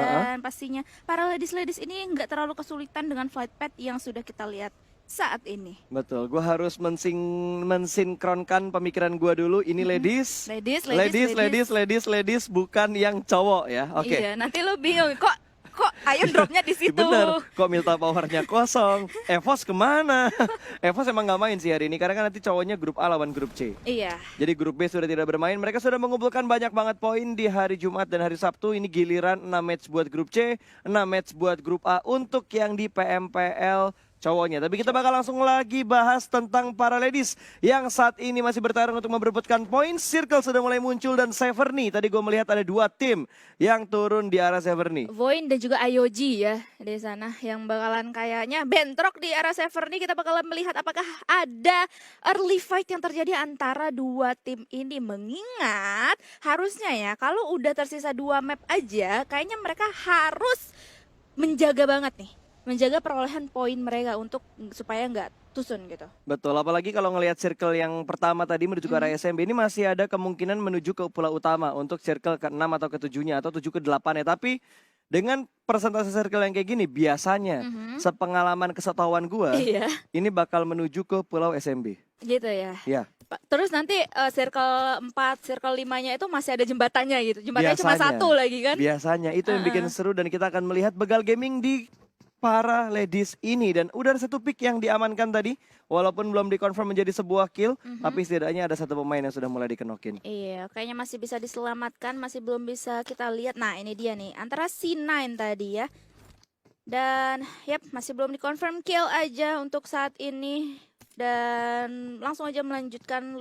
Heeh. Dan pastinya para ladies-ladies ini nggak terlalu kesulitan dengan flight path yang sudah kita lihat saat ini. Betul, gue harus mensinkronkan pemikiran gue dulu. Ini ladies, ladies, bukan yang cowok ya. Oke. Iya, nanti lo bingung kok ayo dropnya di situ. Bener, kok Milta powernya kosong. Evos kemana? Evos emang nggak main sih hari ini karena kan nanti cowoknya grup A lawan grup C. Iya. Jadi grup B sudah tidak bermain. Mereka sudah mengumpulkan banyak banget poin di hari Jumat dan hari Sabtu. Ini giliran 6 match buat grup C, 6 match buat grup A untuk yang di PMPL cowoknya. Tapi kita bakal langsung lagi bahas tentang para ladies yang saat ini masih bertarung untuk memperebutkan poin. Circle sudah mulai muncul dan Severny. Tadi gue melihat ada 2 tim yang turun di arah Severny. Voin dan juga Ayoji ya di sana yang bakalan kayaknya bentrok di arah Severny. Kita bakalan melihat apakah ada early fight yang terjadi antara dua tim ini. Mengingat harusnya ya kalau udah tersisa 2 map aja kayaknya mereka harus menjaga banget nih. Menjaga perolehan poin mereka untuk supaya nggak tusun gitu. Betul, apalagi kalau ngelihat circle yang pertama tadi menuju ke arah SMB ini masih ada kemungkinan menuju ke pulau utama untuk circle ke-6 atau ke-7-nya atau 7 ke-8 ya. Tapi dengan persentase circle yang kayak gini biasanya sepengalaman kesetahuan gua Iya. ini bakal menuju ke pulau SMB. Gitu ya. Ya. Terus nanti circle 4, circle 5-nya itu masih ada jembatannya gitu. Jembatannya cuma satu lagi kan. Biasanya itu yang bikin seru dan kita akan melihat begal gaming di para ladies ini. Dan udah ada 1 pick yang diamankan tadi. Walaupun belum dikonfirm menjadi sebuah kill. Tapi setidaknya ada 1 pemain yang sudah mulai dikenokin. Iya, kayaknya masih bisa diselamatkan. Masih belum bisa kita lihat. Nah ini dia nih, antara C9 tadi ya. Dan masih belum dikonfirm kill aja untuk saat ini. Dan langsung aja melanjutkan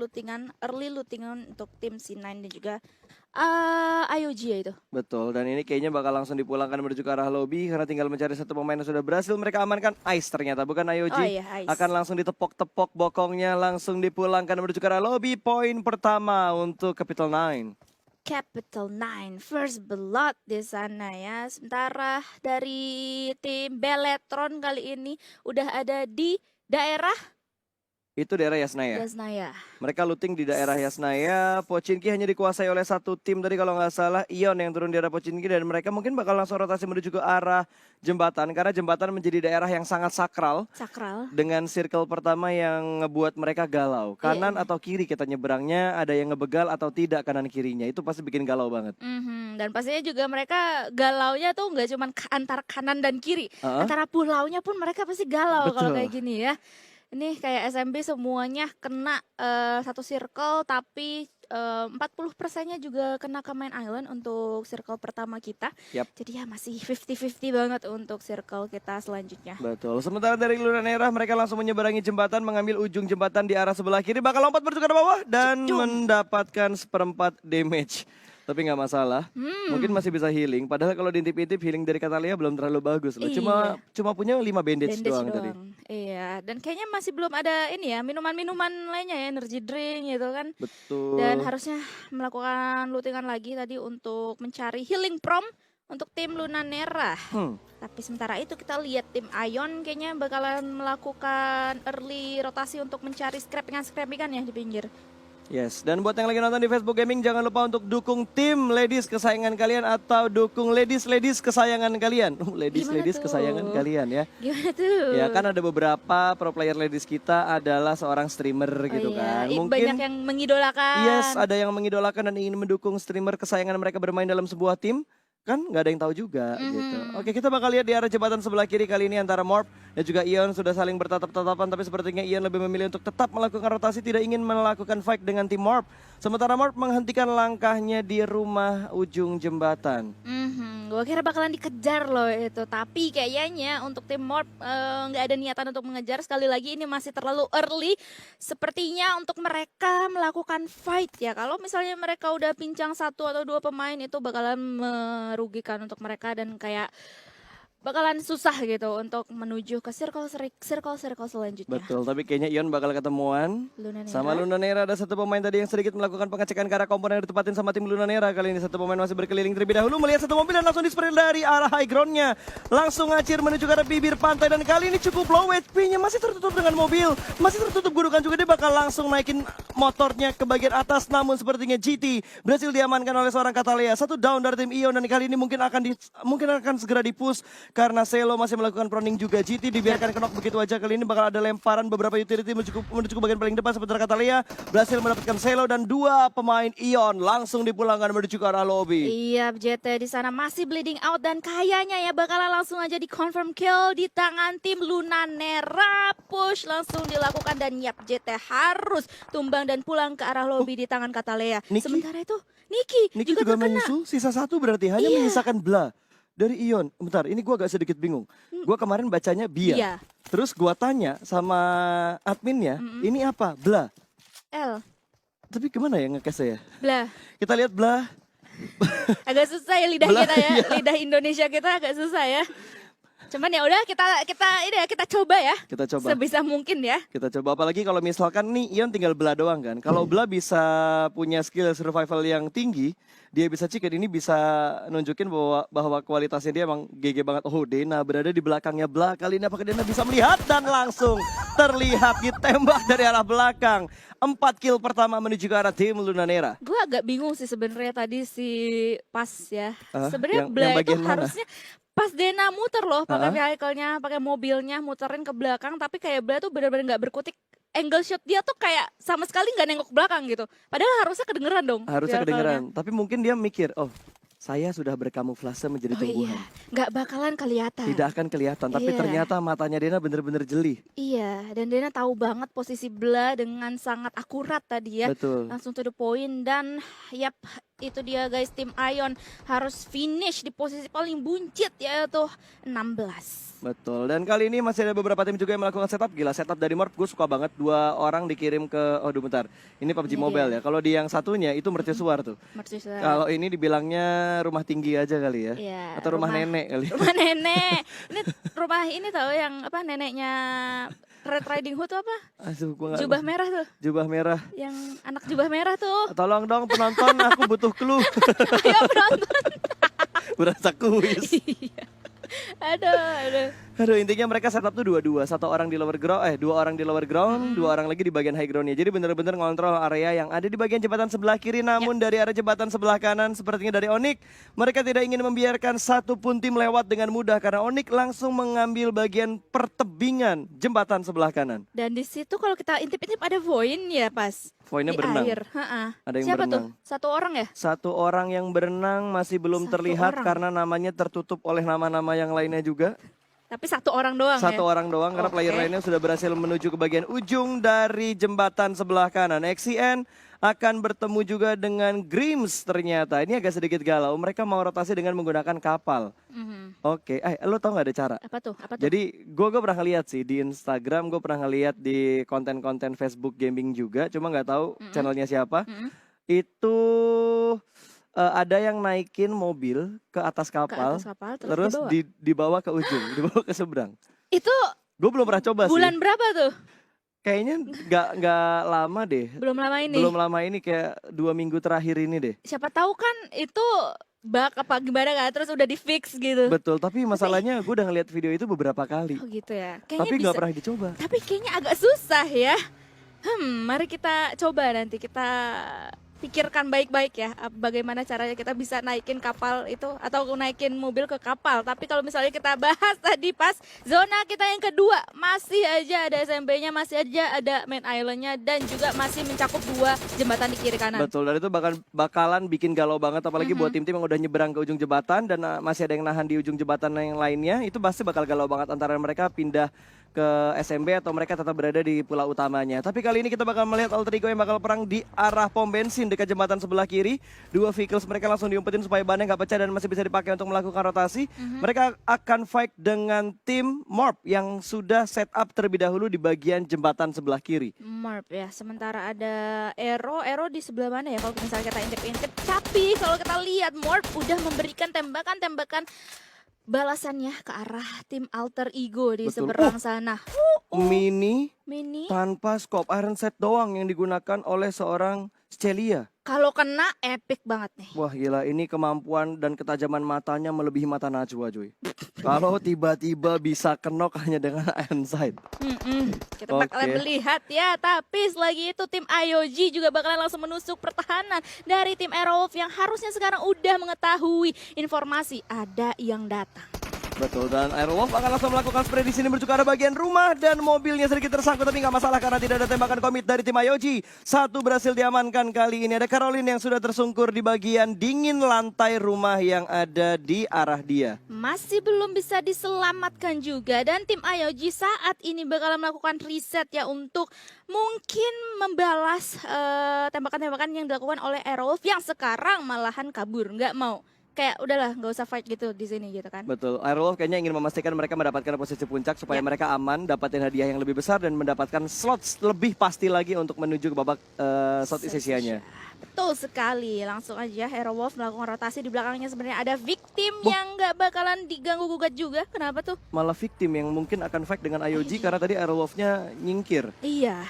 early lootingan untuk tim C9 dan juga IOG ya itu. Betul, dan ini kayaknya bakal langsung dipulangkan menuju ke arah lobby karena tinggal mencari 1 pemain yang sudah berhasil mereka amankan. Ice ternyata, bukan IOG. Oh iya, Ice. Akan langsung ditepok-tepok bokongnya, langsung dipulangkan menuju ke arah lobby. Poin pertama untuk Capital 9. Capital 9 First Blood di sana ya. Sementara dari tim Beletron kali ini udah ada di daerah Itu daerah Yasnaya. Yasnaya. Mereka looting di daerah Yasnaya. Pochinki hanya dikuasai oleh 1 tim tadi kalau nggak salah. Ion yang turun di arah Pochinki dan mereka mungkin bakal langsung rotasi menuju ke arah jembatan. Karena jembatan menjadi daerah yang sangat sakral. Dengan circle pertama yang ngebuat mereka galau. Kanan atau kiri kita nyeberangnya, ada yang ngebegal atau tidak kanan kirinya. Itu pasti bikin galau banget. Dan pastinya juga mereka galaunya tuh nggak cuma antara kanan dan kiri. Antara pulaunya pun mereka pasti galau kalau kayak gini ya. Ini kayak SMB semuanya kena 1 circle tapi 40%-nya juga kena ke main island untuk circle pertama kita. Jadi ya masih 50-50 banget untuk circle kita selanjutnya. Betul. Sementara dari Lunanera mereka langsung menyeberangi jembatan, mengambil ujung jembatan di arah sebelah kiri, bakal lompat menuju ke bawah dan mendapatkan 1/4 damage. Tapi nggak masalah, mungkin masih bisa healing. Padahal kalau diintip-intip healing dari Catalia belum terlalu bagus loh. Cuma punya 5 bandage doang tadi. Iya, dan kayaknya masih belum ada ini ya, minuman-minuman lainnya ya, energy drink gitu kan. Betul. Dan harusnya melakukan lootingan lagi tadi untuk mencari healing prom untuk tim Lunanera. Tapi sementara itu kita lihat tim Ion kayaknya bakalan melakukan early rotasi untuk mencari scrappingan ya di pinggir. Yes, dan buat yang lagi nonton di Facebook Gaming jangan lupa untuk dukung tim ladies kesayangan kalian atau dukung ladies kesayangan kalian. Ladies kesayangan kalian ya. Gimana tuh? Ya kan ada beberapa pro player ladies kita adalah seorang streamer gitu kan. Mungkin banyak yang mengidolakan. Yes, ada yang mengidolakan dan ingin mendukung streamer kesayangan mereka bermain dalam sebuah tim. Kan nggak ada yang tahu juga gitu. Oke, kita bakal lihat di arah jembatan sebelah kiri kali ini antara Morph dan juga Ion sudah saling bertatap-tatapan. Tapi sepertinya Ion lebih memilih untuk tetap melakukan rotasi, tidak ingin melakukan fight dengan tim Morph. Sementara Morph menghentikan langkahnya di rumah ujung jembatan. Gue kira bakalan dikejar loh itu. Tapi kayaknya untuk tim Morph nggak ada niatan untuk mengejar. Sekali lagi ini masih terlalu early. Sepertinya untuk mereka melakukan fight ya. Kalau misalnya mereka udah pincang 1 atau 2 pemain itu bakalan merugikan untuk mereka dan kayak bakalan susah gitu untuk menuju ke circle selanjutnya. Betul, tapi kayaknya Ion bakal ketemuan Lunanera. sama Lunanera. Ada satu pemain tadi yang sedikit melakukan pengecekan ke arah komponen yang ditempatin sama tim Lunanera. Kali ini satu pemain masih berkeliling terlebih dahulu, melihat satu mobil dan langsung disperil dari arah high ground-nya. Langsung ngacir menuju ke arah bibir pantai, dan kali ini cukup low HP-nya, masih tertutup dengan mobil, masih tertutup gudukan juga. Dia bakal langsung naikin motornya ke bagian atas, namun sepertinya GT berhasil diamankan oleh seorang Catalea. Satu down dari tim Ion, dan kali ini mungkin akan segera di-push karena Selo masih melakukan proning juga. GT dibiarkan knock begitu aja. Kali ini bakal ada lemparan beberapa utility menuju ke bagian paling depan. Sebentar Catalea berhasil mendapatkan Selo, dan dua pemain Ion langsung dipulangkan menuju ke arah lobby. Iya, JT di sana masih bleeding out, dan kayaknya ya bakalan langsung aja di confirm kill di tangan tim Lunanera. Push langsung dilakukan, dan yap, JT harus tumbang dan pulang ke arah lobby di tangan Catalea. Niki? Sementara itu Niki juga terkena. menyusul, sisa satu berarti hanya Iya. menyisakan Bla dari Ion. Bentar, ini gua agak sedikit bingung. Gua kemarin bacanya Bia. Iya. Terus gua tanya sama adminnya, ini apa? Bla. L. Tapi gimana ya ngekesnya ya? Blah. Kita lihat Bla. Agak susah ya lidah Belah, kita ya. iya. Lidah Indonesia kita agak susah ya. Cuman ya udah kita coba ya. Kita coba. Sebisa mungkin ya. Kita coba, apalagi kalau misalkan nih Ion tinggal Bla doang kan. Kalau Bla bisa punya skill survival yang tinggi, dia bisa chicken, ini bisa nunjukin bahwa kualitasnya dia emang GG banget. Oh, Dena berada di belakangnya Bla. Kali ini apakah Dena bisa melihat, dan langsung terlihat ditembak dari arah belakang. 4 kill pertama menuju ke arah tim Lunanera. Gue agak bingung sih sebenarnya tadi si pas ya. yang Sebenarnya Bla itu bagian mana? harusnya pas Dena muter loh pakai Ah. vehicle-nya, pakai mobilnya muterin ke belakang, tapi kayak Bla tuh benar-benar nggak berkutik. Angle shot dia tuh kayak sama sekali nggak nengok ke belakang gitu. Padahal harusnya kedengeran dong. Harusnya vehicle-nya. kedengeran, tapi mungkin dia mikir, oh saya sudah berkamuflase menjadi Oh tumbuhan. iya, nggak bakalan kelihatan. Tidak akan kelihatan, tapi Iya. ternyata matanya Dena bener-bener jeli. Iya, dan Dena tahu banget posisi Bla dengan sangat akurat tadi ya. Betul. Langsung to the point, dan yap, itu dia guys, tim Ion harus finish di posisi paling buncit, yaitu 16. Betul, dan kali ini masih ada beberapa tim juga yang melakukan setup. Gila, setup dari Morph gue suka banget. 2 orang dikirim ke, bentar, ini PUBG Ini Mobile dia. ya. Kalau di yang satunya itu mercusuar tuh. Mercusuar. Kalau ini dibilangnya rumah tinggi aja kali ya. Iya, Atau rumah nenek kali. Rumah nenek. Ini rumah ini tahu yang apa, neneknya Red Riding Hood tuh apa? Aduh, gua nggak- Jubah merah tuh. Jubah merah. Yang anak jubah merah tuh. Tolong dong penonton, aku butuh clue. Ayo penonton. Berasa kuis. Iya. Aduh. Aduh, intinya mereka setup tuh 2-2. 2 orang di lower ground, 2 orang lagi di bagian high groundnya. Jadi bener-bener ngontrol area yang ada di bagian jembatan sebelah kiri. Namun dari arah jembatan sebelah kanan, sepertinya dari Onyx, mereka tidak ingin membiarkan satu pun tim lewat dengan mudah, karena Onyx langsung mengambil bagian pertebingan jembatan sebelah kanan. Dan di situ kalau kita intip-intip ada Voin ya pas. Voinnya Di berenang. air. Ha-ha. Ada yang Siapa berenang. tuh? 1 orang ya? 1 orang yang berenang masih belum 1 terlihat orang. karena namanya tertutup oleh nama-nama yang lainnya juga. Tapi 1 orang doang 1 ya? orang doang, karena Oke. player lainnya sudah berhasil menuju ke bagian ujung dari jembatan sebelah kanan. XCN akan bertemu juga dengan Grims ternyata. Ini agak sedikit galau. Mereka mau rotasi dengan menggunakan kapal. Mhm. Oke, lo tau gak ada cara? Apa tuh? Jadi gue pernah ngeliat sih di Instagram, gue pernah ngeliat di konten-konten Facebook gaming juga, cuma nggak tahu channelnya siapa. Mm-mm. Itu ada yang naikin mobil ke atas Ke kapal, atas kapal terus dibawa. dibawa ke ujung, dibawa ke seberang. Itu Gue belum pernah coba sih. bulan berapa tuh? Kayaknya nggak lama deh. Belum lama ini. Belum lama ini, kayak 2 minggu terakhir ini deh. Siapa tahu kan itu bug apa gimana kan, terus udah di fix gitu. Betul, tapi masalahnya gue udah ngeliat video itu beberapa kali. Oh gitu ya. Kayaknya Tapi nggak bisa. pernah dicoba. Tapi kayaknya agak susah ya. Mari kita coba nanti kita pikirkan baik-baik ya bagaimana caranya kita bisa naikin kapal itu atau naikin mobil ke kapal. Tapi kalau misalnya kita bahas tadi pas zona kita yang kedua, masih aja ada SMB-nya, masih aja ada main island-nya, dan juga masih mencakup 2 jembatan di kiri kanan. Betul, dan itu bakalan bikin galau banget, apalagi buat tim-tim yang udah nyeberang ke ujung jembatan dan masih ada yang nahan di ujung jembatan yang lainnya. Itu pasti bakal galau banget antara mereka pindah ke SMB atau mereka tetap berada di pulau utamanya. Tapi kali ini kita bakal melihat Alter Ego yang bakal perang di arah pom bensin dekat jembatan sebelah kiri. 2 vehicles mereka langsung diumpetin supaya bannya nggak pecah dan masih bisa dipakai untuk melakukan rotasi. Mereka akan fight dengan tim Morp yang sudah set up terlebih dahulu di bagian jembatan sebelah kiri. Marp ya, sementara ada Ero di sebelah mana ya kalau misalnya kita intip-intip. Tapi kalau kita lihat Marp udah memberikan tembakan-tembakan balasannya ke arah tim Alter Ego di Betul. seberang sana. Mini Mini, tanpa scope Iron Sight doang yang digunakan oleh seorang Celia. kalau kena epic banget nih. Wah gila, ini kemampuan dan ketajaman matanya melebihi mata Najwa cuy. Kalau tiba-tiba bisa kenok hanya dengan Iron Sight. Kita bakalan Oke. melihat ya. Tapi selagi itu tim IOG juga bakalan langsung menusuk pertahanan dari tim Aerowolf yang harusnya sekarang udah mengetahui informasi ada yang datang. Betul, dan Aerowolf akan langsung melakukan spray di sini menuju ke arah bagian rumah dan mobilnya sedikit tersangkut tapi nggak masalah karena tidak ada tembakan komit dari tim IOG. Satu berhasil diamankan kali ini. Ada Caroline yang sudah tersungkur di bagian dingin lantai rumah yang ada di arah dia. Masih belum bisa diselamatkan juga dan tim IOG saat ini bakalan melakukan reset ya untuk mungkin membalas tembakan-tembakan yang dilakukan oleh Aerowolf yang sekarang malahan kabur, nggak mau. Kayak udahlah nggak usah fight gitu di sini gitu kan. Betul, Aerowolf kayaknya ingin memastikan mereka mendapatkan posisi puncak supaya Ya. mereka aman, dapatin hadiah yang lebih besar dan mendapatkan slots lebih pasti lagi untuk menuju ke babak Southeast Asia-nya. Betul sekali, langsung aja Aerowolf melakukan rotasi di belakangnya sebenarnya ada victim yang nggak bakalan diganggu gugat juga. Kenapa tuh? Malah victim yang mungkin akan fight dengan IOG karena tadi Aerowolf-nya nyingkir. Iya.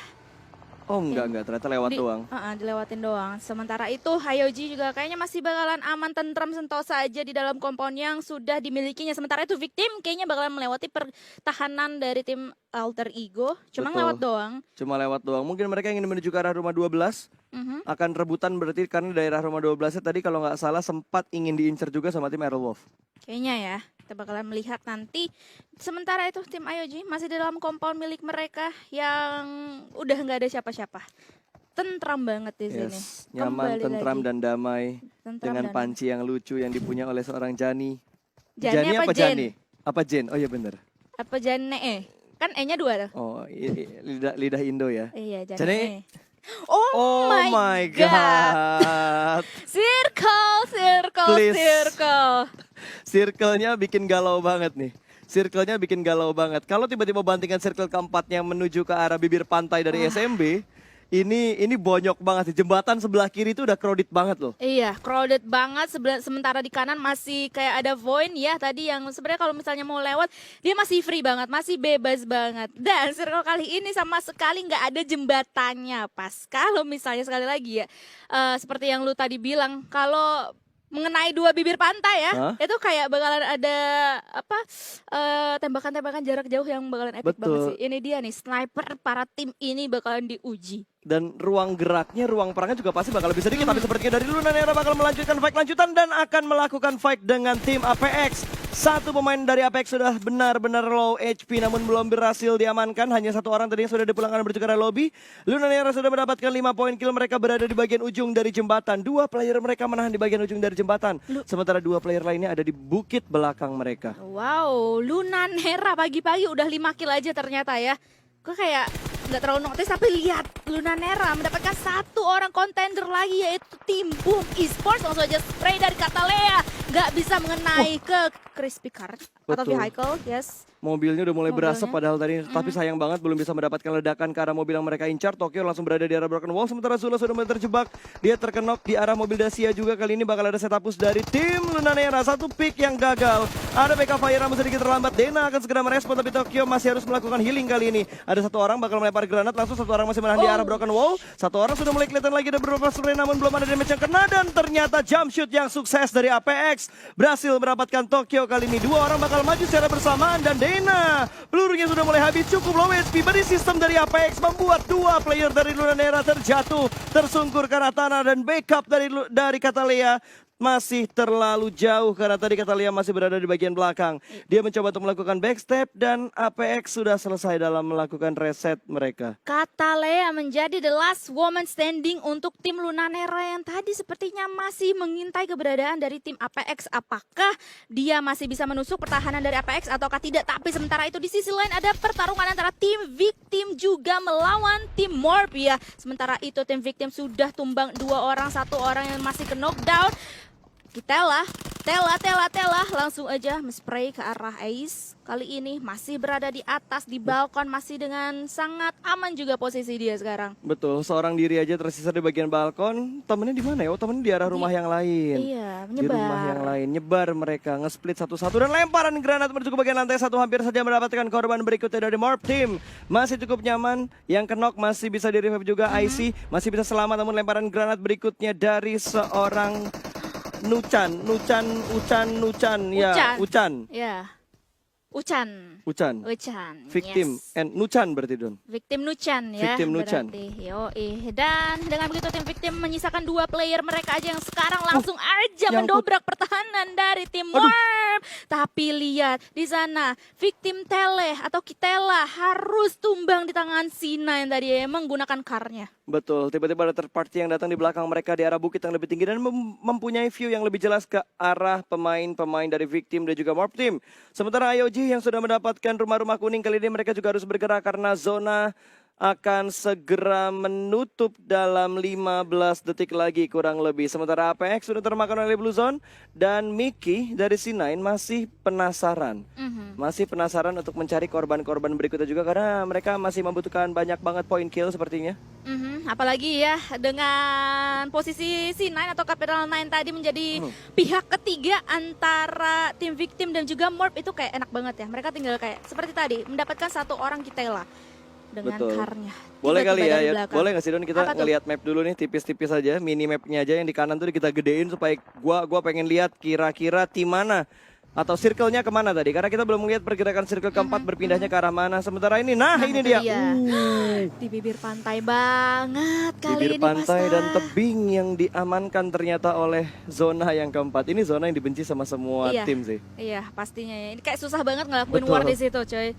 Oh enggak, ternyata lewat doang. Dilewatin doang. Sementara itu IOG juga kayaknya masih bakalan aman tentram sentosa aja di dalam kompon yang sudah dimilikinya. Sementara itu victim kayaknya bakalan melewati pertahanan dari tim Alter Ego. Cuma Betul. lewat doang. Cuma lewat doang. Mungkin mereka ingin menuju ke arah rumah 12. Akan rebutan berarti karena daerah rumah 12-nya tadi kalau nggak salah sempat ingin diincar juga sama tim Aerowolf. Kayaknya ya. Kita bakalan melihat nanti. Sementara itu tim IOG masih di dalam kompon milik mereka yang udah nggak ada siapa-siapa. Tentram banget di sini. Yes, nyaman, Kembali tentram lagi. dan damai Tentram dengan dan- panci yang lucu yang dipunya oleh seorang Jani. Jani apa Jen? Jani? Apa Jen? Oh iya bener. Apa Jane? Kan E-nya 2 tuh. Oh lidah Indo ya. Iya, Jane. Jane. Oh, Oh my god. Circle. Please. Circle-nya bikin galau banget nih. Circle-nya bikin galau banget. Kalau tiba-tiba bantingan circle keempatnya menuju ke arah bibir pantai dari SMB, ini bonyok banget sih. Jembatan sebelah kiri itu udah crowded banget loh. Iya, crowded banget. Sementara di kanan masih kayak ada Void ya tadi yang sebenarnya kalau misalnya mau lewat dia masih free banget, masih bebas banget. Dan circle kali ini sama sekali nggak ada jembatannya pas. Kalau misalnya sekali lagi ya, seperti yang lu tadi bilang, kalau mengenai 2 bibir pantai ya, Hah? itu kayak bakalan ada tembakan-tembakan jarak jauh yang bakalan epic Betul. banget sih. Ini dia nih sniper para tim ini bakalan diuji. Dan ruang geraknya, ruang perangnya juga pasti bakal lebih sedikit. Tapi sepertinya dari Luna Nera bakal melanjutkan fight lanjutan dan akan melakukan fight dengan tim APX. Satu pemain dari APX sudah benar-benar low HP namun belum berhasil diamankan. Hanya satu orang tadi yang sudah dipulangkan menuju ke arah lobby. Luna Nera sudah mendapatkan 5 poin kill. Mereka berada di bagian ujung dari jembatan. 2 player mereka menahan di bagian ujung dari jembatan. Sementara 2 player lainnya ada di bukit belakang mereka. Wow, Luna Nera pagi-pagi udah 5 kill aja ternyata ya. Gue kayak nggak terlalu notice tapi lihat Luna Nera mendapatkan 1 orang contender lagi yaitu tim Boom Esports. Langsung aja spray dari Katalea, nggak bisa mengenai ke Crispy Card atau Betul. vehicle. Yes. Mobilnya udah mulai berasa Mobilnya. padahal tadi, tapi sayang banget belum bisa mendapatkan ledakan ke arah mobil yang mereka incar. Tokyo langsung berada di arah Broken Wall, sementara Zula sudah mulai terjebak. Dia terkenok di arah mobil Dacia juga. Kali ini bakal ada setup push dari tim Luna Nera. Satu pick yang gagal. Ada BK Fire namun sedikit terlambat. Dena akan segera merespon tapi Tokyo masih harus melakukan healing kali ini. Ada 1 orang bakal melempar granat, langsung 1 orang masih menahan di arah Broken Wall. 1 orang sudah mulai kelihatan lagi, ada beberapa spray namun belum ada damage yang kena. Dan ternyata jump shoot yang sukses dari APX berhasil mendapatkan Tokyo kali ini. 2 orang bakal maju secara bersamaan dan Dena pelurunya sudah mulai habis, cukup low HP. Body system dari APX membuat 2 player dari Luna Nera terjatuh, tersungkur ke arah tanah dan backup dari Katalea masih terlalu jauh karena tadi Katalea masih berada di bagian belakang. Dia mencoba untuk melakukan backstep dan APX sudah selesai dalam melakukan reset mereka. Katalea menjadi the last woman standing untuk tim Luna Nera yang tadi sepertinya masih mengintai keberadaan dari tim APX. Apakah dia masih bisa menusuk pertahanan dari APX ataukah tidak? Tapi sementara itu di sisi lain ada pertarungan antara tim Victim juga melawan tim Morp ya. Sementara itu tim Victim sudah tumbang 2 orang, 1 orang yang masih ke knockdown. Kitela Tela langsung aja spray ke arah Ace. Kali ini masih berada di atas, di balkon, masih dengan sangat aman juga posisi dia sekarang. Betul, seorang diri aja tersisa di bagian balkon. Temennya di mana ya? Oh, temennya di arah rumah yang lain. Iya, Di rumah yang menyebar. lain, nyebar mereka, nge-split satu-satu dan lemparan granat menuju ke bagian lantai satu, hampir saja mendapatkan korban berikutnya dari Morph Team. Masih cukup nyaman, yang kenok masih bisa di revive juga, IC masih bisa selamat, namun lemparan granat berikutnya dari seorang Nuchan, ya, Ucan. Ya. Ucan. Victim, Yes. and Nuchan berarti Don. Victim Nuchan ya. Victim Nuchan. Berarti. Yoi. Dan dengan begitu tim Victim menyisakan 2 player mereka aja yang sekarang langsung aja nyangkut. mendobrak pertahanan dari tim Morph. Tapi lihat di sana Victim Tele atau Kitela harus tumbang di tangan Sina yang tadi menggunakan karnya. Betul, tiba-tiba ada third party yang datang di belakang mereka di arah bukit yang lebih tinggi dan mempunyai view yang lebih jelas ke arah pemain-pemain dari Victim dan juga Morph Team. Sementara IOG yang sudah mendapatkan rumah-rumah kuning, kali ini mereka juga harus bergerak karena zona akan segera menutup dalam 15 detik lagi kurang lebih. Sementara APX sudah termakan oleh Blue Zone dan Mickey dari C9 masih penasaran. Masih penasaran untuk mencari korban-korban berikutnya juga karena mereka masih membutuhkan banyak banget point kill sepertinya. Apalagi ya dengan posisi C9 atau Capital 9 tadi menjadi pihak ketiga antara tim Victim dan juga Morph itu kayak enak banget ya. Mereka tinggal kayak seperti tadi mendapatkan 1 orang Kitela dengan Betul. karnya. Boleh kali Tiba-tiba ya, dari ya. belakang. Boleh nggak sih Don kita Apa tuh? ngelihat map dulu nih tipis-tipis aja, mini mapnya aja yang di kanan tuh kita gedein supaya gua pengen lihat kira-kira tim mana atau circle-nya kemana tadi, karena kita belum melihat pergerakan circle keempat berpindahnya ke arah mana. Sementara ini, nah ini itu dia. Di bibir pantai banget kali Bibir ini pantai Pasta. dan tebing yang diamankan ternyata oleh zona yang keempat. Ini zona yang dibenci sama semua Iya. tim sih. Iya pastinya ya. Ini kayak susah banget ngelakuin Betul. war di situ coy.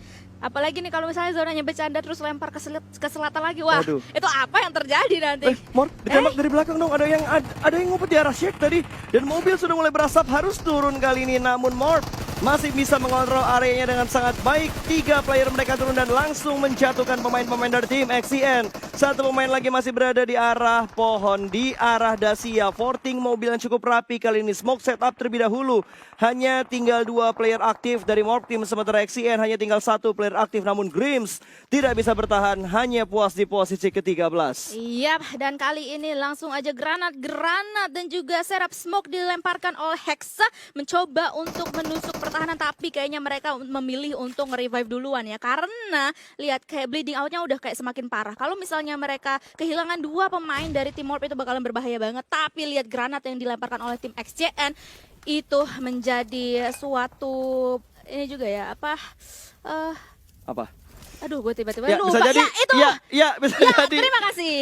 Apalagi nih kalau misalnya zonanya bercanda terus lempar ke selatan lagi. Wah, Waduh. itu apa yang terjadi nanti? Morph ditembak dari belakang dong. Ada yang ngumpet di arah Shake tadi dan mobil sudah mulai berasap, harus turun kali ini. Namun Morph masih bisa mengontrol areanya dengan sangat baik. 3 player mereka turun dan langsung menjatuhkan pemain-pemain dari tim XCN. 1 pemain lagi masih berada di arah pohon, di arah Dacia. Forting mobil yang cukup rapi kali ini. Smoke setup terlebih dahulu. Hanya tinggal 2 player aktif dari Morph Team, sementara XCN hanya tinggal 1 player aktif. Namun Grims tidak bisa bertahan, hanya puas di posisi ke-13. Iya, dan kali ini langsung aja granat dan juga serap smoke dilemparkan oleh Hexa mencoba untuk menusuk pertahanan, tapi kayaknya mereka memilih untuk nge-revive duluan ya, karena lihat kayak bleeding outnya udah kayak semakin parah. Kalau misalnya mereka kehilangan 2 pemain dari tim Morph itu bakalan berbahaya banget, tapi lihat granat yang dilemparkan oleh tim XCN itu menjadi suatu ini juga ya apa Apa? aduh gue tiba-tiba Ya, lupa bisa jadi. ya itu Ya, bisa ya jadi. terima kasih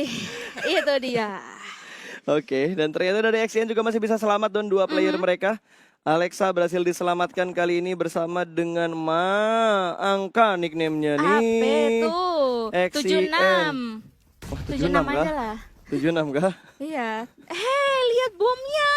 itu dia. Oke, dan ternyata dari XCN juga masih bisa selamat Don 2 player mereka. Alexa berhasil diselamatkan kali ini bersama dengan angka nickname-nya nih. Apa itu? XCN. 76. Wah, 76 76 aja kah? lah. 76 kah? Iya. Lihat bomnya.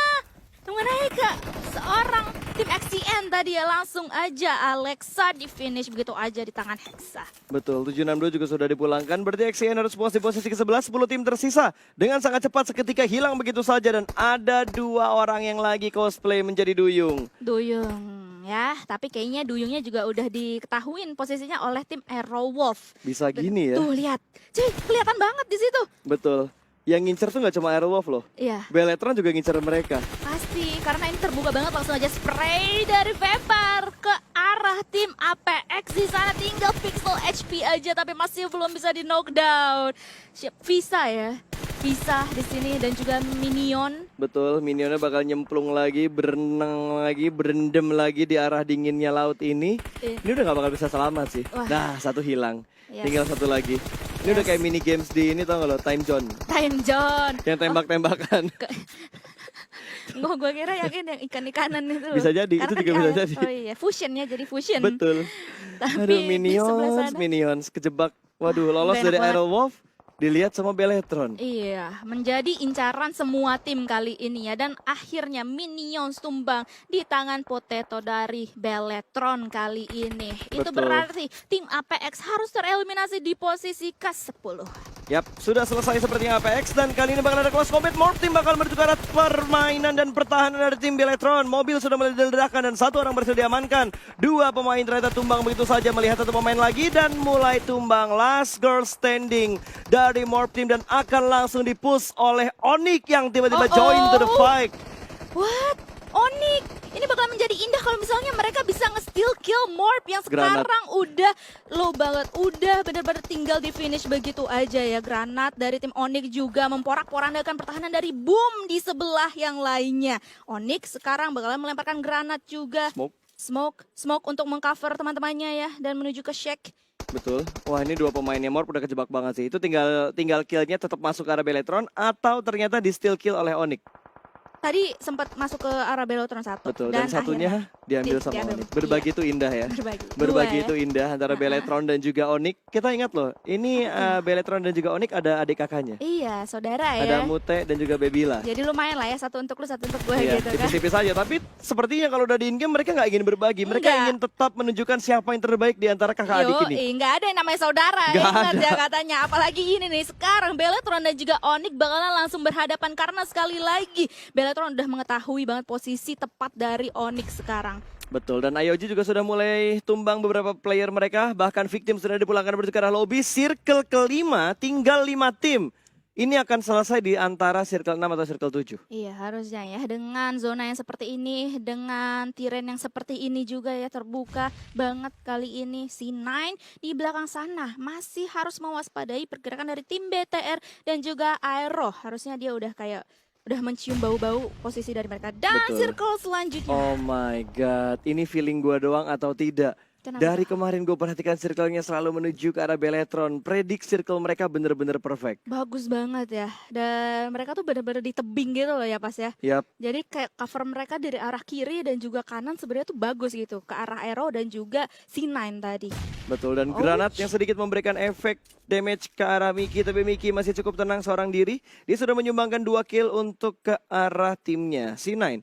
Mengenai ke seorang tim XCN tadi ya, langsung aja Alexa di finish begitu aja di tangan Hexa. Betul, 762 juga sudah dipulangkan. Berarti XCN harus puas di posisi ke-11. 10 tim tersisa dengan sangat cepat seketika hilang begitu saja. Dan ada 2 orang yang lagi cosplay menjadi Duyung. Duyung ya, tapi kayaknya Duyungnya juga udah diketahuin posisinya oleh tim Aerowolf. Bisa gini ya. Tuh lihat, cuy kelihatan banget di situ. Betul. Yang ngincer tuh nggak cuma Aerowolf loh. Iya. Beletron juga ngincer mereka. Pasti, karena ini terbuka banget, langsung aja spray dari Vapor ke arah tim APX. Di sana tinggal pixel HP aja, tapi masih belum bisa di knockdown. Visa ya, Visa di sini dan juga Minion. Betul, minionnya bakal nyemplung lagi, berenang lagi, berendam lagi di arah dinginnya laut ini. Ini udah nggak bakal bisa selamat sih. Wah. Nah, 1 hilang. Yes. Tinggal 1 lagi. Ini udah kayak mini games di ini, tau gak lo, Time Zone. Time John. Yang tembak-tembakan. Gue kira yakin yang ikan-ikanan itu. Bisa jadi, Karena itu kan juga bisa jadi. Oh iya, fusion ya, jadi fusion. Betul. Tapi Aduh, di sebelah sana. Minions kejebak. Waduh, lolos enak dari banget. Aerowolf. Dilihat sama Beletron. Iya, menjadi incaran semua tim kali ini ya. Dan akhirnya Minions tumbang di tangan Potato dari Beletron kali ini. Itu Betul. berarti tim APX harus tereliminasi di posisi ke-10. Yap, sudah selesai sepertinya APX dan kali ini bakal ada kelas combat. Morph Team bakal menuju ke arah permainan dan pertahanan dari tim Beletron. Mobil sudah mulai diledakkan dan satu orang berhasil diamankan. Dua pemain ternyata tumbang begitu saja, melihat satu pemain lagi dan mulai tumbang. Last girl standing dari Morph Team dan akan langsung dipush oleh Onyx yang tiba-tiba join to the fight. What? Onyx, ini bakal menjadi indah kalau misalnya mereka bisa nge-steal kill Morph yang Granat. sekarang udah low banget, udah benar-benar tinggal di finish begitu aja ya. Granat dari tim Onyx juga memporak-porandakan pertahanan dari Boom di sebelah yang lainnya. Onyx sekarang bakal melemparkan granat juga. Smoke untuk mengcover teman-temannya ya dan menuju ke Shake. Betul. Wah, ini dua pemainnya Morph udah kejebak banget sih. Itu tinggal killnya tetap masuk ke arah Beletron atau ternyata di steal kill oleh Onyx. Tadi sempat masuk ke arah Beletron satu. Betul, dan satunya diambil sama diambil. Onyx. Berbagi itu indah ya. Berbagi itu indah antara Beletron dan juga Onyx. Kita ingat loh, ini Beletron dan juga Onyx ada adik kakaknya. Iya, saudara ya. Ada Mute dan juga Bebila. Jadi lumayan lah ya, satu untuk lu, satu untuk gue Iya, gitu kan. tipis-tipis aja. Tapi sepertinya kalau udah di in-game mereka nggak ingin berbagi. Mereka Enggak. ingin tetap menunjukkan siapa yang terbaik di antara kakak adik ini. Nggak ada yang namanya saudara, Nggak ingat ada. ya katanya. Apalagi ini nih, sekarang Beletron dan juga Onyx bakalan langsung berhadapan karena sekali lagi Beletron udah mengetahui banget posisi tepat dari Onyx sekarang. Betul, dan IOG juga sudah mulai tumbang beberapa player mereka. Bahkan victim sudah dipulangkan menuju ke arah lobby. Circle kelima, tinggal 5 tim. Ini akan selesai di antara circle 6 atau circle 7. Iya harusnya ya, dengan zona yang seperti ini, dengan tiren yang seperti ini juga ya, terbuka banget kali ini. C9 di belakang sana masih harus mewaspadai pergerakan dari tim BTR dan juga Aero. Harusnya dia udah mencium bau-bau posisi dari mereka. Dan Betul. circle selanjutnya. Oh my god, ini feeling gua doang atau tidak? Kenapa? Dari kemarin gue perhatikan circle-nya selalu menuju ke arah Beletron. Predik circle mereka bener-bener perfect. Bagus banget ya. Dan mereka tuh bener-bener di tebing gitu loh ya pas ya. Yap, Jadi kayak cover mereka dari arah kiri dan juga kanan sebenarnya tuh bagus gitu. Ke arah Aero dan juga C9 tadi. betul. Dan Oh. granat yang sedikit memberikan efek damage ke arah Miki. Tapi Miki masih cukup tenang seorang diri. Dia sudah menyumbangkan 2 kill untuk ke arah timnya. C9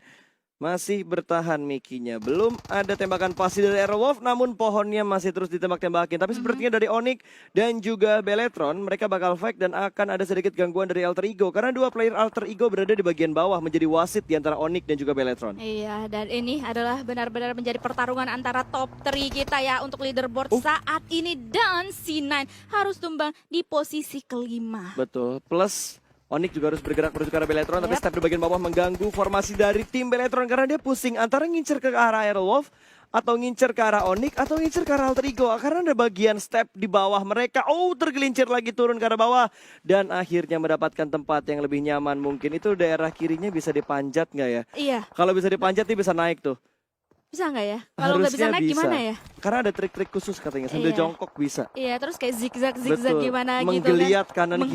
masih bertahan Mikinya. Belum ada tembakan pasti dari Aerowolf, namun pohonnya masih terus ditembak-tembakin. Tapi sepertinya dari Onyx dan juga Beletron, mereka bakal fight dan akan ada sedikit gangguan dari Alter Ego. Karena dua player Alter Ego berada di bagian bawah menjadi wasit di antara Onyx dan juga Beletron. Iya, dan ini adalah benar-benar menjadi pertarungan antara top 3 kita ya untuk leaderboard saat ini. Dan C9 harus tumbang di posisi kelima. Betul, plus Onyx juga harus bergerak menuju ke arah Beletron, tapi Yap. step di bagian bawah mengganggu formasi dari tim Beletron karena dia pusing antara ngincer ke arah Aerowolf atau ngincer ke arah Onyx atau ngincer ke arah Alter Ego karena ada bagian step di bawah mereka. Oh, tergelincir lagi turun ke arah bawah dan akhirnya mendapatkan tempat yang lebih nyaman. Mungkin itu daerah kirinya bisa dipanjat nggak ya? Iya, Kalau bisa dipanjat dia bisa naik tuh. bisa nggak ya? Kalau nggak bisa Harusnya naik gimana ya? Karena ada trik-trik khusus katanya sambil Iya. jongkok bisa. Iya, terus kayak zigzag Betul. gimana gitu kan. Menggeliat kanan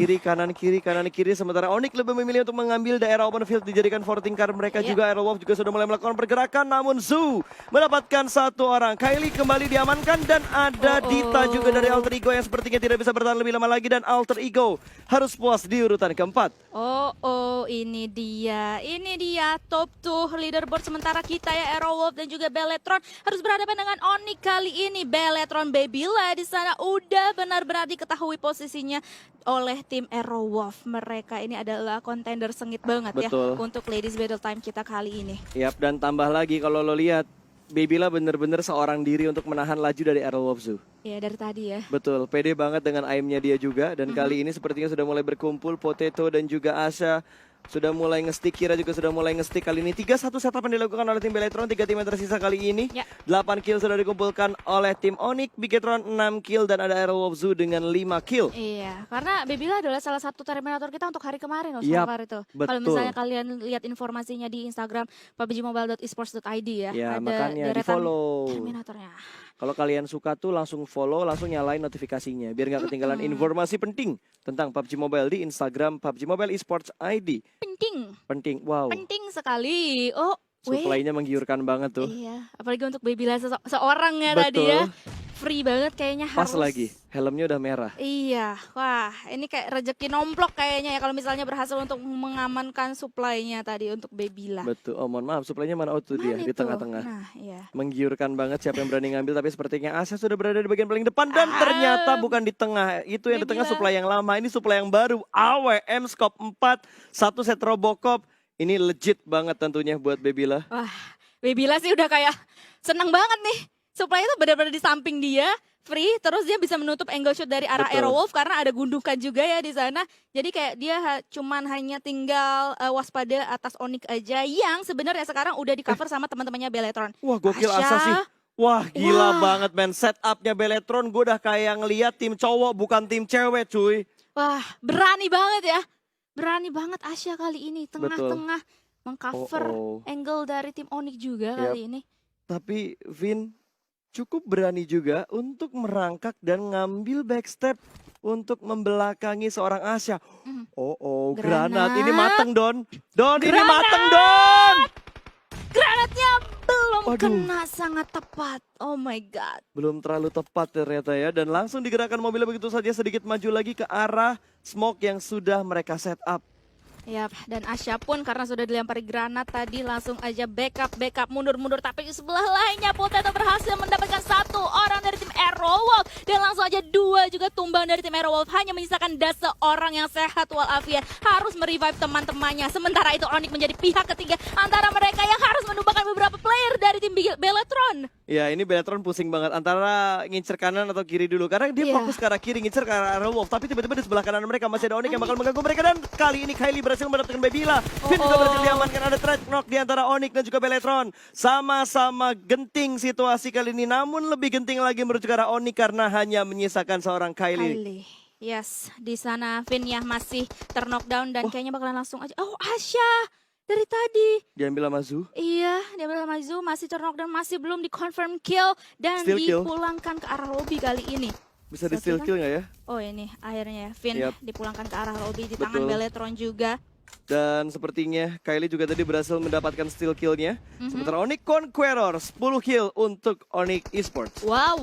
kiri. Sementara Onyx lebih memilih untuk mengambil daerah open field dijadikan voting car mereka Iya. juga. Aerowolf juga sudah mulai melakukan pergerakan. Namun Zoo mendapatkan satu orang. Kylie kembali diamankan dan ada Dita juga dari Alter Ego yang sepertinya tidak bisa bertahan lebih lama lagi. Dan Alter Ego harus puas di urutan keempat. Ini dia top 2 leaderboard sementara kita ya Aerowolf dan juga Beletron harus berhadapan dengan Onyx kali ini. Beletron Bebila di sana udah benar-benar diketahui posisinya oleh tim Aerowolf. Mereka ini adalah kontender sengit banget Betul. ya untuk Ladies Battle Time kita kali ini. Yap, dan tambah lagi kalau lo lihat Bebila bener-bener seorang diri untuk menahan laju dari Aerowolf Zoo. Ya dari tadi ya. Betul, pede banget dengan aimnya dia juga. Dan kali ini sepertinya sudah mulai berkumpul. Potato dan juga Asha sudah mulai nge-stick. Kira juga sudah mulai nge-stick kali ini. 3-1 setup yang dilakukan oleh tim Beletron. 3 tim yang tersisa kali ini. Ya. 8 kill sudah dikumpulkan oleh tim Onyx. Bigetron 6 kill dan ada Aerowolf Zoo dengan 5 kill. Iya, karena Bebila adalah salah satu Terminator kita untuk hari kemarin loh, Yap, Safar itu. betul. Kalau misalnya kalian lihat informasinya di Instagram pubgmobile.esports.id ya, Ya, ada makanya deretan di-follow. Terminatornya. Kalau kalian suka tuh langsung follow, langsung nyalain notifikasinya. Biar nggak ketinggalan informasi penting tentang PUBG Mobile di Instagram PUBG Mobile Esports ID. Penting, wow. Penting sekali. Oh, weh. Supply-nya menggiurkan banget tuh. Iya, apalagi untuk Bebila seorang ya Betul. tadi ya. free banget kayaknya Pas harus. lagi, helmnya udah merah. Iya, wah ini kayak rezeki nomplok kayaknya ya kalau misalnya berhasil untuk mengamankan supply-nya tadi untuk Babila. Betul, oh mohon maaf, suplainya mana? Oh tuh dia, Mana di itu? tengah-tengah. Nah, iya. Menggiurkan banget siapa yang berani ngambil, tapi sepertinya Asya sudah berada di bagian paling depan. Dan Ah, ternyata bukan di tengah, itu yang di tengah Babila. supply yang lama, ini supply yang baru. AWM Scope 4, satu set Robocop. Ini legit banget tentunya buat Babila. Wah, Babila sih udah kayak seneng banget nih. Supply itu benar-benar di samping dia, free, terus dia bisa menutup angle shot dari arah Betul. Aerowolf karena ada gundukan juga ya di sana. Jadi kayak dia cuman hanya tinggal waspada atas Onyx aja yang sebenarnya sekarang udah di cover sama teman-temannya Beletron. Wah gokil Asya. Asa sih. Wah gila Wah. banget men, setupnya Beletron gue udah kayak ngeliat tim cowok bukan tim cewek cuy. Wah, berani banget ya. Berani banget Asya kali ini, tengah-tengah mengcover Oh. angle dari tim Onyx juga Yap. kali ini. Tapi Vin cukup berani juga untuk merangkak dan ngambil backstep untuk membelakangi seorang Asya. Mhm. Oh, Granat. granat. Ini mateng Don. Don ini Granat. mateng Don. Granatnya belum Waduh. kena sangat tepat. Oh my god. Belum terlalu tepat ternyata ya. Dan langsung digerakkan mobilnya begitu saja sedikit maju lagi ke arah smoke yang sudah mereka set up. Yap, dan Asya pun karena sudah dilempari granat tadi langsung aja backup mundur. Tapi di sebelah lainnya Potato berhasil mendapatkan satu orang dari tim Aerowolf dan langsung aja dua juga tumbang dari tim Aerowolf. Hanya menyisakan seorang yang sehat walafiat harus merevive teman-temannya. Sementara itu Onyx menjadi pihak ketiga antara mereka yang harus menumbangkan beberapa player dari tim Beletron. Ya ini Beletron pusing banget antara ngincer kanan atau kiri dulu. Karena dia Iya. fokus ke arah kiri, ngincer ke arah Wolf. Tapi tiba-tiba di sebelah kanan mereka masih ada Onyx yang bakal mengganggu mereka. Dan kali ini Kylie berhasil mendapatkan Babila. Vin juga berhasil diamankan, ada threat knock di antara Onyx dan juga Beletron. Sama-sama genting situasi kali ini. Namun lebih genting lagi menuju ke arah Onyx karena hanya menyisakan seorang Kylie. Yes, di sana Vin ya masih terknockdown dan kayaknya bakalan langsung aja. Oh, Asya dari tadi. Diambil sama Zu. Iya, dia bersama Zu masih terknockdown, masih belum di confirm kill dan Steal kill. dipulangkan ke arah lobby kali ini. Bisa di Oke steal kan? kill nggak ya? Oh ini akhirnya Vin Yap. dipulangkan ke arah lobby di tangan Betul. Beletron juga. Dan sepertinya Kylie juga tadi berhasil mendapatkan steal kill-nya. Mhm. Sementara Onyx Conqueror 10 kill untuk Onyx Esports. Wow,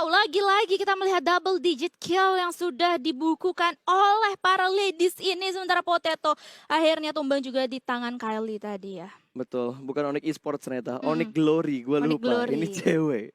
lagi-lagi kita melihat double digit kill yang sudah dibukukan oleh para ladies ini. Sementara Potato akhirnya tumbang juga di tangan Kylie tadi ya. Betul, bukan Onyx Esports ternyata. Mm. Onyx Glory, gue Onyx lupa. Glory. Ini cewek.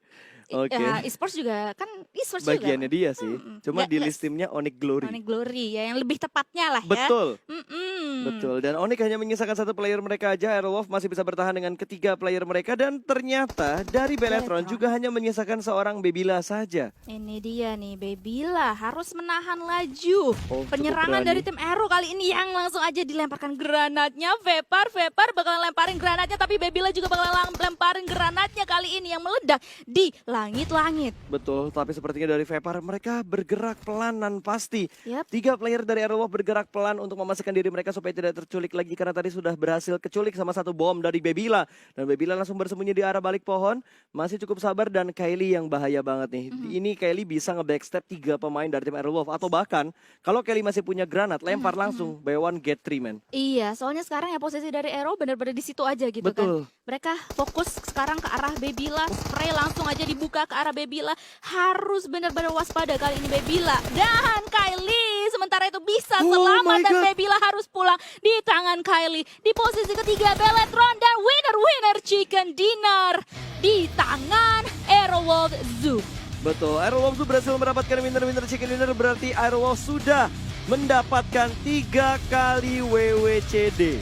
Oke. Esports juga kan esports Bagiannya juga. dia sih. Mm-mm. Cuma Nggak- di nggak- list timnya Onyx Glory. Onyx Glory ya yang lebih tepatnya lah ya. Betul. Mm-mm. Betul, dan Onyx hanya menyisakan satu player mereka aja. Aerowolf masih bisa bertahan dengan ketiga player mereka. Dan ternyata dari Beletron Beletron. juga hanya menyisakan seorang Babila saja. Ini dia nih Babila harus menahan laju Oh, cukup penyerangan berani. dari tim Aero kali ini yang langsung aja dilemparkan granatnya. Vepar bakalan lemparin granatnya tapi Babila juga bakalan lemparin granatnya kali ini yang meledak di langit-langit. Betul, tapi sepertinya dari Vepar mereka bergerak pelanan pasti. Yap. 3 player dari Aerowolf bergerak pelan untuk memastikan diri mereka supaya tidak terculik lagi. Karena tadi sudah berhasil keculik sama satu bom dari Babila. Dan Babila langsung bersembunyi di arah balik pohon. Masih cukup sabar dan Kylie yang bahaya banget nih. Ini Kylie bisa nge-backstep 3 pemain dari tim Aerowolf. Atau bahkan kalau Kylie masih punya granat, lempar langsung. Buy one get 3 man. Iya, soalnya sekarang ya posisi dari Aero benar-benar di situ aja gitu kan. Betul. Mereka fokus sekarang ke arah Babila, spray langsung aja dibuka ke arah Babila. Harus benar-benar waspada kali ini Babila. Dan Kylie sementara itu bisa Oh selamat my dan God. Babila harus pulang di tangan Kylie. Di posisi ketiga Beletron dan winner chicken dinner di tangan Aerowolf Zoo. Betul, Aerowolf tuh berhasil mendapatkan winner chicken dinner. Berarti Aerowolf sudah mendapatkan 3 kali WWCD.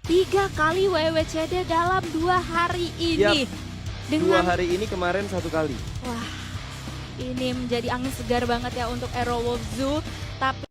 3 kali WWCD dalam 2 hari ini. Yap. 2 Dengan hari ini, kemarin 1 kali. wah, ini menjadi angin segar banget ya untuk Aerowolf Zoo. Tapi